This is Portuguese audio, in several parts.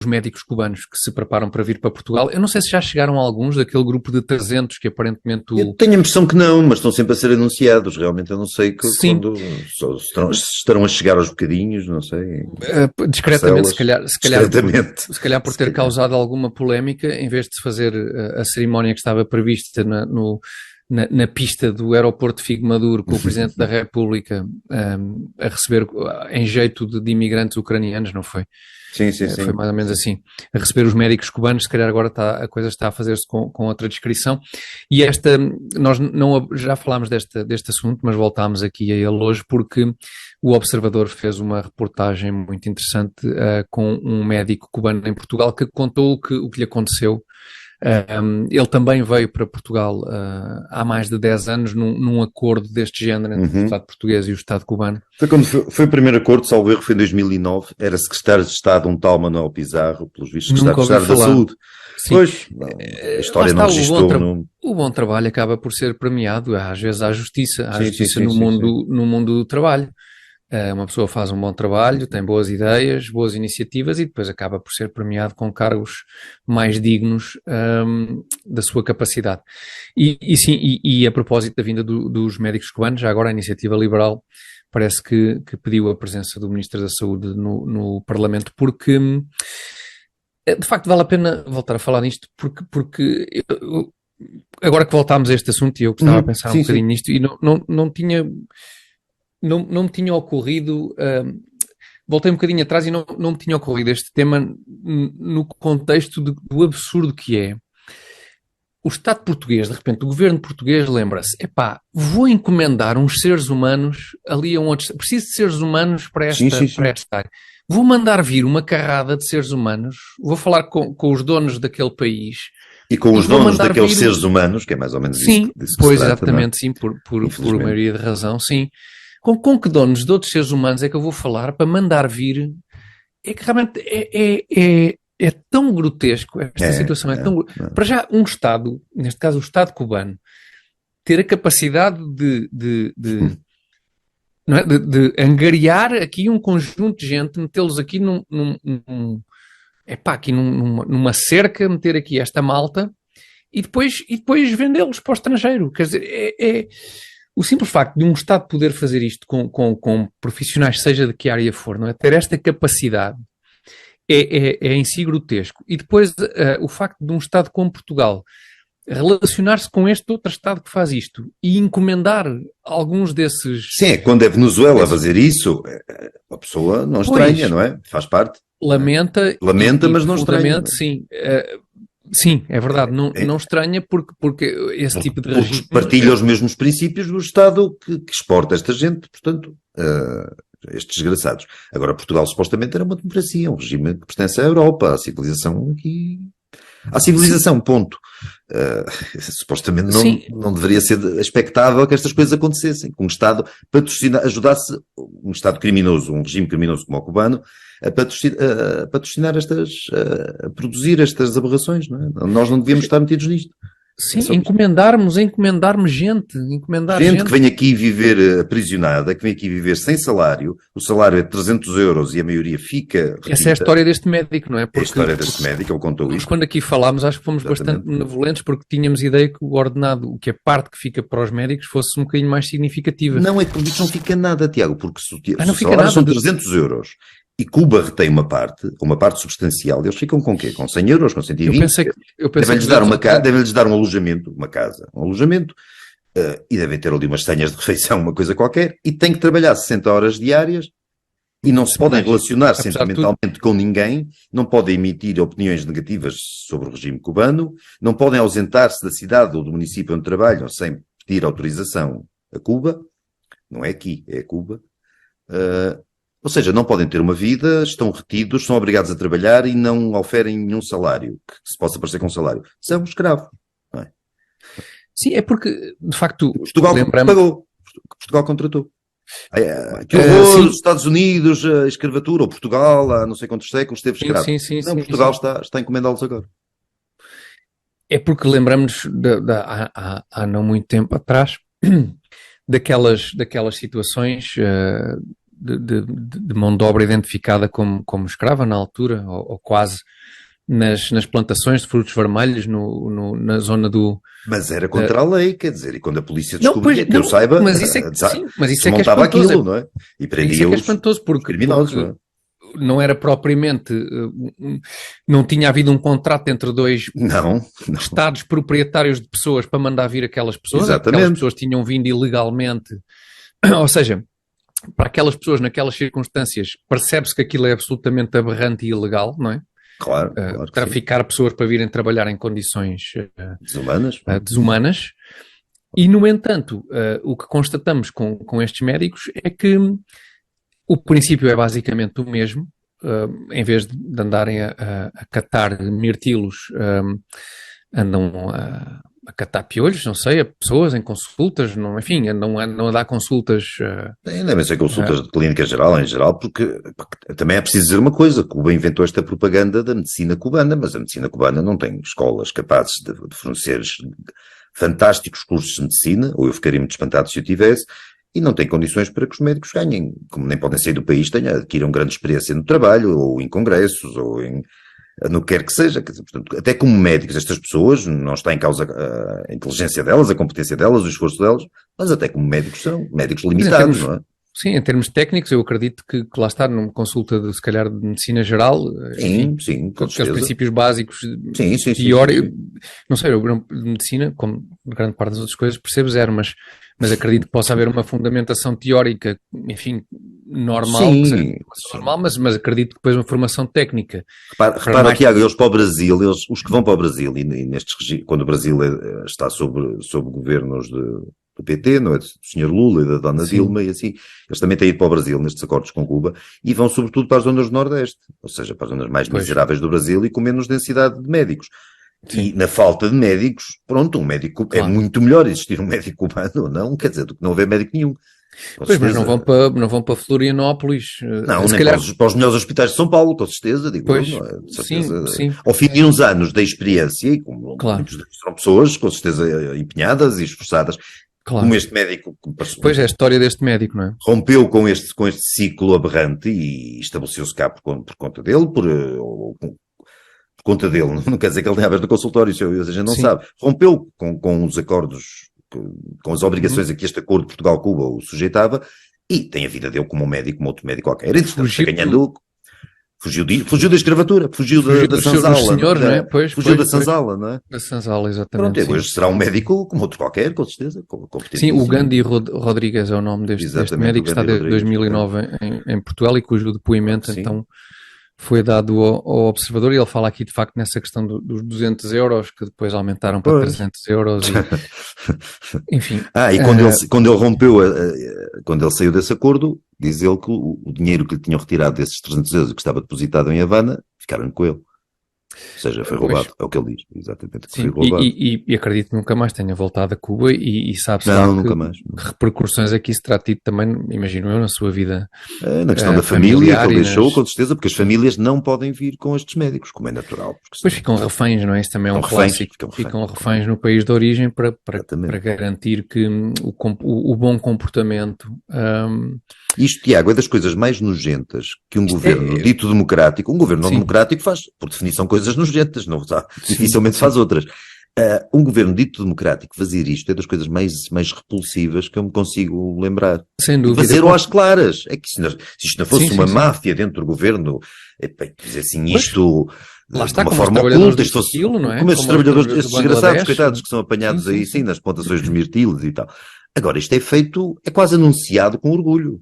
médicos cubanos que se preparam para vir para Portugal. Eu não sei se já chegaram alguns daquele grupo de 300 que aparentemente Eu tenho a impressão que não, mas estão sempre a ser anunciados. Realmente eu não sei Sim, quando estarão a chegar aos bocadinhos, não sei. discretamente, Parcelas, discretamente. se calhar por ter causado alguma polémica, em vez de se fazer a cerimónia que estava prevista na pista do aeroporto de Figo Maduro, com o Presidente da República a receber em jeito de imigrantes ucranianos, não foi? Sim. Foi mais ou menos assim. A receber os médicos cubanos, se calhar agora a coisa está a fazer-se com outra descrição. E nós já falámos deste assunto, mas voltámos aqui a ele hoje porque o Observador fez uma reportagem muito interessante com um médico cubano em Portugal que contou o que lhe aconteceu. Ele também veio para Portugal há mais de 10 anos num acordo deste género entre o Estado português e o Estado cubano. Foi o primeiro acordo, salvo erro, foi em 2009. Era secretário de Estado um tal Manuel Pizarro, pelos vistos, secretário de Estado da Saúde. Sim. Pois, a história não registou. O bom trabalho acaba por ser premiado, às vezes há justiça no mundo do trabalho. Uma pessoa faz um bom trabalho, tem boas ideias, boas iniciativas e depois acaba por ser premiado com cargos mais dignos da sua capacidade. E a propósito da vinda dos médicos cubanos, já agora a Iniciativa Liberal parece que pediu a presença do Ministro da Saúde no Parlamento, porque de facto vale a pena voltar a falar nisto, porque agora que voltámos a este assunto, e eu gostava de pensar um bocadinho nisto, e não me tinha ocorrido, voltei um bocadinho atrás e não me tinha ocorrido este tema no contexto do absurdo que é o Estado português, de repente, o governo português lembra-se, vou encomendar uns seres humanos ali a preciso de seres humanos para esta área. Vou mandar vir uma carrada de seres humanos, vou falar com os donos daquele país. E com os donos daqueles seres humanos, que é mais ou menos isso que se trata, exatamente, sim, por maioria de razão, sim. Com que donos de outros seres humanos é que eu vou falar para mandar vir? É que realmente é tão grotesco, esta situação é tão... Para já, um Estado, neste caso o Estado cubano, ter a capacidade de angariar aqui um conjunto de gente, metê-los aqui numa cerca, meter aqui esta malta e depois vendê-los para o estrangeiro. Quer dizer, o simples facto de um Estado poder fazer isto com profissionais, seja de que área for, não é? Ter esta capacidade é em si grotesco. E depois o facto de um Estado como Portugal relacionar-se com este outro Estado que faz isto e encomendar alguns desses... Sim, quando é Venezuela a fazer isso, a pessoa não estranha, não é? Faz parte. Lamenta, mas não estranha. Sim. Sim, é verdade, não estranha porque esse tipo de regime... Porque partilha os mesmos princípios do Estado que exporta esta gente, portanto, estes desgraçados. Agora, Portugal supostamente era uma democracia, um regime que pertence à Europa, à civilização aqui... À civilização, ponto. Supostamente não deveria ser expectável que estas coisas acontecessem, que um Estado ajudasse um Estado criminoso, um regime criminoso como o cubano, a patrocinar a produzir estas aberrações, não é? Nós não devíamos estar metidos nisto. Sim, encomendarmos gente que vem aqui viver aprisionada, que vem aqui viver sem salário, o salário é 300 euros e a maioria fica retida. Essa é a história deste médico, não é? É a história deste médico, ele contou isso. Quando aqui falámos, acho que fomos bastante benevolentes porque tínhamos ideia que o ordenado, que a parte que fica para os médicos fosse um bocadinho mais significativa. Não, é que isso não fica nada, Tiago, porque se o salário são 300 euros e Cuba retém uma parte substancial, eles ficam com o quê? Com 100 euros, com 120? Devem-lhes dar um alojamento, e devem ter ali umas senhas de refeição, uma coisa qualquer, e têm que trabalhar 60 horas diárias e não se podem relacionar sentimentalmente com ninguém, não podem emitir opiniões negativas sobre o regime cubano, não podem ausentar-se da cidade ou do município onde trabalham sem pedir autorização a Cuba, não é aqui, é a Cuba. Ou seja, não podem ter uma vida, estão retidos, são obrigados a trabalhar e não oferem nenhum salário que se possa parecer com um salário. São escravos, não é? Sim, é porque, de facto, Portugal pagou, Portugal contratou. Que horror, os Estados Unidos, a escravatura, ou Portugal, há não sei quantos séculos esteve escravo. Portugal está a encomendá-los agora. É porque lembramos há não muito tempo atrás daquelas situações de mão de obra identificada como escrava na altura, ou quase, nas plantações de frutos vermelhos na zona do... Mas era contra a lei, quer dizer, e quando a polícia descobria, que eu saiba, mas isso é, sim, mas isso é que é montava espantoso, aquilo, não é? E prendia os criminosos, não é? Não era propriamente, não tinha havido um contrato entre dois estados proprietários de pessoas para mandar vir aquelas pessoas. Exatamente. Aquelas pessoas tinham vindo ilegalmente, ou seja, para aquelas pessoas naquelas circunstâncias percebe-se que aquilo é absolutamente aberrante e ilegal, não é? Claro, traficar pessoas para virem trabalhar em condições desumanas. E, no entanto, o que constatamos com estes médicos é que o princípio é basicamente o mesmo. Em vez de andarem a catar mirtilos, andam a catar piolhos, não sei, a pessoas em consultas, enfim, andam a dar consultas. Devem ser consultas de clínica geral, em geral, porque também é preciso dizer uma coisa: Cuba inventou esta propaganda da medicina cubana, mas a medicina cubana não tem escolas capazes de fornecer fantásticos cursos de medicina, ou eu ficaria muito espantado se eu tivesse, e não tem condições para que os médicos ganhem, como nem podem sair do país, adquiram grande experiência no trabalho, ou em congressos, ou no que quer que seja. Quer dizer, portanto, até como médicos, estas pessoas, não está em causa a inteligência delas, a competência delas, o esforço delas, mas até como médicos são médicos limitados, não é? Sim, em termos técnicos, eu acredito que lá está, numa consulta se calhar de medicina geral, sim, com aqueles princípios básicos, sim, teóricos, não sei, eu de medicina, como grande parte das outras coisas, percebo zero, mas acredito que possa haver uma fundamentação teórica, enfim, normal, normal, mas acredito que depois uma formação técnica. Repara, Tiago, eles para o Brasil, os que vão para o Brasil, e nestes, quando o Brasil está sob governos do PT, não é? Do Sr. Lula e da Dona Dilma, e assim, eles também têm ido para o Brasil nestes acordos com Cuba, e vão sobretudo para as zonas do Nordeste, ou seja, para as zonas mais miseráveis do Brasil e com menos densidade de médicos. Sim. E na falta de médicos, pronto, um médico é muito melhor existir um médico cubano ou não, quer dizer, do que não haver médico nenhum. Pois, mas não vão para Florianópolis. Não, nem calhar para os melhores hospitais de São Paulo, com certeza, digo pois, eu, não é? De certeza, sim. Ao fim de uns anos de experiência, e como muitos são pessoas, com certeza, empenhadas e esforçadas, como este médico. Pois é a história deste médico, não é? Rompeu com este ciclo aberrante e estabeleceu-se cá por conta dele, por conta dele, não quer dizer que ele tenha a ver no consultório, isso a gente não sabe. Rompeu com os acordos, com as obrigações a que este acordo de Portugal-Cuba o sujeitava, e tem a vida dele como um médico, como outro médico qualquer. E está ganhando... Fugiu da escravatura, fugiu da Sanzala. Senhor, não é? Fugiu da Sanzala, não é? Da Sanzala, exatamente. Pronto, hoje será um médico como outro qualquer, com certeza. Sim, o Gandhi Rodrigues é o nome deste médico, que está desde 2009 em Portugal e cujo depoimento, então, foi dado ao observador, e ele fala aqui, de facto, nessa questão dos 200 euros, que depois aumentaram para 300 euros. Enfim. E quando ele rompeu, quando ele saiu desse acordo, diz ele que o dinheiro que lhe tinham retirado desses 300 euros que estava depositado em Havana, ficaram com ele. Ou seja, foi roubado, é o que ele diz, exatamente. Sim, foi roubado. E acredito que nunca mais tenha voltado a Cuba e sabe-se que repercussões aqui se terá tido também, imagino eu, na sua vida. Na questão da família, que ele deixou, com certeza, porque as famílias não podem vir com estes médicos, como é natural. Depois ficam reféns, não é? Isso também é um clássico. Ficam reféns no país de origem para garantir que o bom comportamento... Isto, Tiago, é das coisas mais nojentas que um governo dito democrático, um governo não democrático faz, por definição, coisas nojentas, dificilmente faz outras. Um governo dito democrático fazer isto é das coisas mais repulsivas que eu me consigo lembrar. Sem dúvida. Fazer-o às claras. É que se isto não fosse uma máfia dentro do governo, dizer assim, isto... Lá está, de uma forma oculta, isto fosse, não é? Como estes trabalhadores, estes desgraçados, coitados, que são apanhados aí, sim, nas plantações dos mirtilos e tal. Agora, isto é feito, é quase anunciado com orgulho.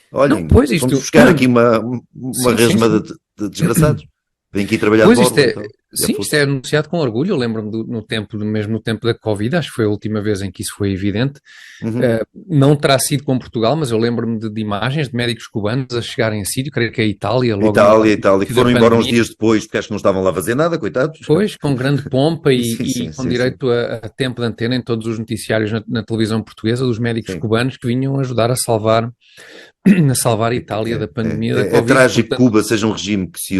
Olhem, vamos buscar aqui uma resma de desgraçados. Vem aqui trabalhar de bordo. Isto é anunciado com orgulho. Eu lembro-me mesmo no tempo da Covid, acho que foi a última vez em que isso foi evidente. Não terá sido com Portugal, mas eu lembro-me de imagens de médicos cubanos a chegarem a sítio, creio que é a Itália. Que foram embora uns dias depois, porque acho que não estavam lá a fazer nada, coitados. Pois, com grande pompa e com direito a tempo de antena em todos os noticiários na televisão portuguesa, dos médicos cubanos que vinham ajudar a salvar a Itália da pandemia da Covid. É trágico que Cuba seja um regime que se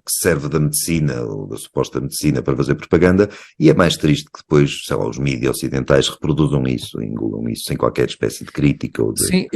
serve da medicina ou suposta medicina para fazer propaganda, e é mais triste que depois, sei lá, os mídias ocidentais reproduzam isso, engulam isso sem qualquer espécie de crítica ou de... Sim,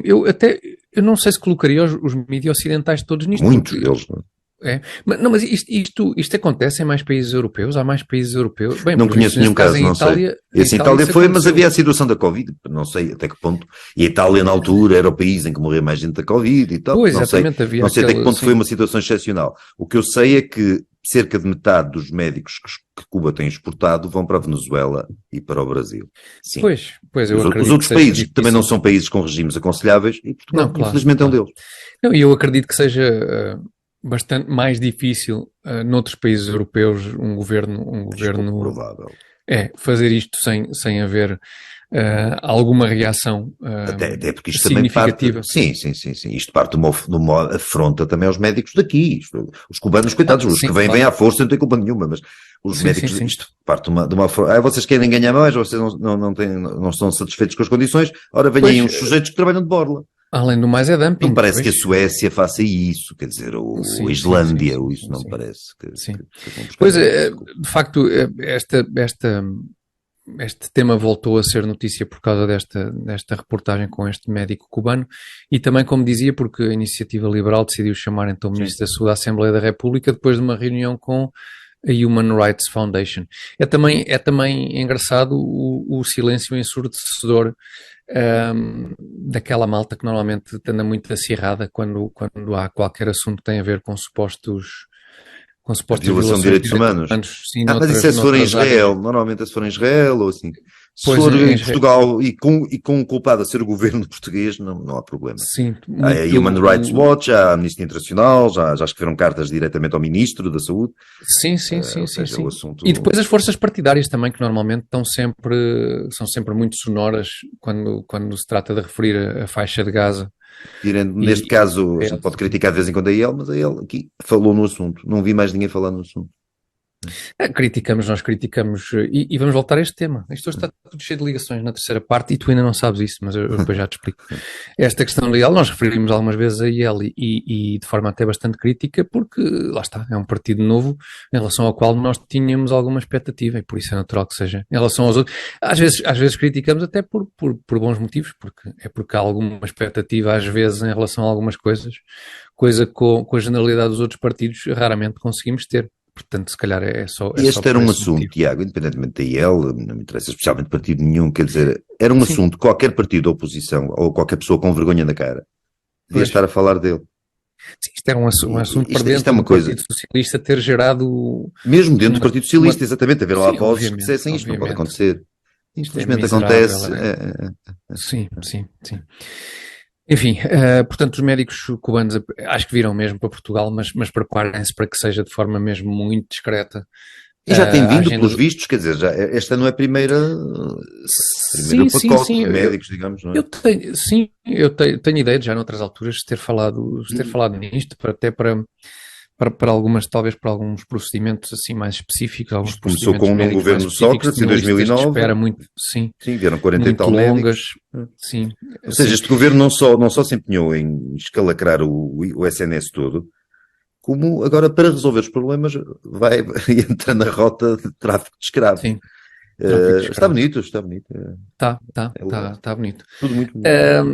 eu não sei se colocaria os mídias ocidentais todos nisto. Muitos deles, não é? Mas isto acontece em mais países europeus? Há mais países europeus? Bem, não conheço nenhum caso, não sei. Esse em Itália foi, mas havia a situação da Covid, não sei até que ponto. E a Itália, na altura, era o país em que morria mais gente da Covid e tal. Pois, não sei, havia não sei até que ponto sim. foi uma situação excepcional. O que eu sei é que cerca de metade dos médicos que Cuba tem exportado vão para a Venezuela e para o Brasil. Sim. Pois eu acredito. Os outros países também não são países com regimes aconselháveis e Portugal, claro, infelizmente, é um deles. Não, e eu acredito que seja bastante mais difícil noutros países europeus um governo provável. Fazer isto sem haver alguma reação até porque isto significativa. Também parte, sim. Isto parte de uma afronta também aos médicos daqui. Os cubanos, coitados, os que vêm à força não têm culpa nenhuma, mas os médicos, isto parte de uma afronta. Vocês querem ganhar mais, vocês não estão satisfeitos com as condições, ora vêm aí uns sujeitos que trabalham de borla. Além do mais é dumping. Não parece que a Suécia faça isso, quer dizer, ou a Islândia, ou isso não parece. Pois é, de facto, este tema voltou a ser notícia por causa desta reportagem com este médico cubano e também, como dizia, porque a Iniciativa Liberal decidiu chamar então o Ministro da Saúde à Assembleia da República depois de uma reunião com a Human Rights Foundation. É também engraçado o silêncio ensurdecedor daquela malta que normalmente anda muito acirrada quando há qualquer assunto que tem a ver com supostos violação de direitos humanos. Sim, mas isso é se for em Israel, normalmente é se for em Israel ou assim. Se for em Portugal e com o culpado a ser o governo português, não há problema. Sim, há a Human Rights Watch, há a Amnistia Internacional, já escreveram cartas diretamente ao Ministro da Saúde. Sim. O assunto... E depois as forças partidárias também, que normalmente são sempre muito sonoras quando se trata de referir a faixa de Gaza. Neste caso, a gente pode criticar de vez em quando a ele, mas a ele aqui falou no assunto. Não vi mais ninguém falar no assunto. Nós criticamos e vamos voltar a este tema. Isto hoje está tudo cheio de ligações na terceira parte e tu ainda não sabes isso, mas eu depois já te explico. Esta questão legal, nós referimos algumas vezes a ele e de forma até bastante crítica, porque lá está, é um partido novo em relação ao qual nós tínhamos alguma expectativa e por isso é natural que seja em relação aos outros. Às vezes criticamos até por bons motivos, porque há alguma expectativa às vezes em relação a algumas coisa com a generalidade dos outros partidos raramente conseguimos ter. Portanto, se calhar é só... Este era um assunto, motivo. Tiago, independentemente da IEL, não me interessa especialmente partido nenhum, quer dizer, era um assunto, qualquer partido da oposição, ou qualquer pessoa com vergonha na cara, devia estar a falar dele. Sim, isto era um assunto para dentro do Partido Socialista ter gerado... Mesmo dentro do Partido Socialista, exatamente, haver lá vozes que dissessem isto não pode acontecer. Infelizmente acontece. Sim. Enfim, portanto, os médicos cubanos acho que viram mesmo para Portugal, mas preparem-se para que seja de forma mesmo muito discreta. E já tem vindo pelos vistos, quer dizer, esta não é a primeira pacote de médicos, digamos, não é? Eu tenho ideia de já noutras alturas ter falado nisto, até para algumas, talvez para alguns procedimentos assim mais específicos. Isto começou com um governo Sócrates em 2009. Espera muito, sim, vieram 40 e tal longas, médicos. Sim. Ou seja, este governo não só se empenhou em escalacrar o SNS todo, como agora para resolver os problemas vai entrar na rota de tráfico de escravos. Sim. Está bonito. Está bonito. Tudo muito bonito.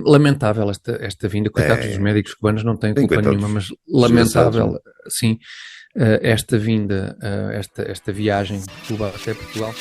Lamentável esta vinda, coitados dos médicos cubanos, não têm culpa nenhuma, mas lamentável, sim, esta vinda, esta viagem de Cuba até Portugal.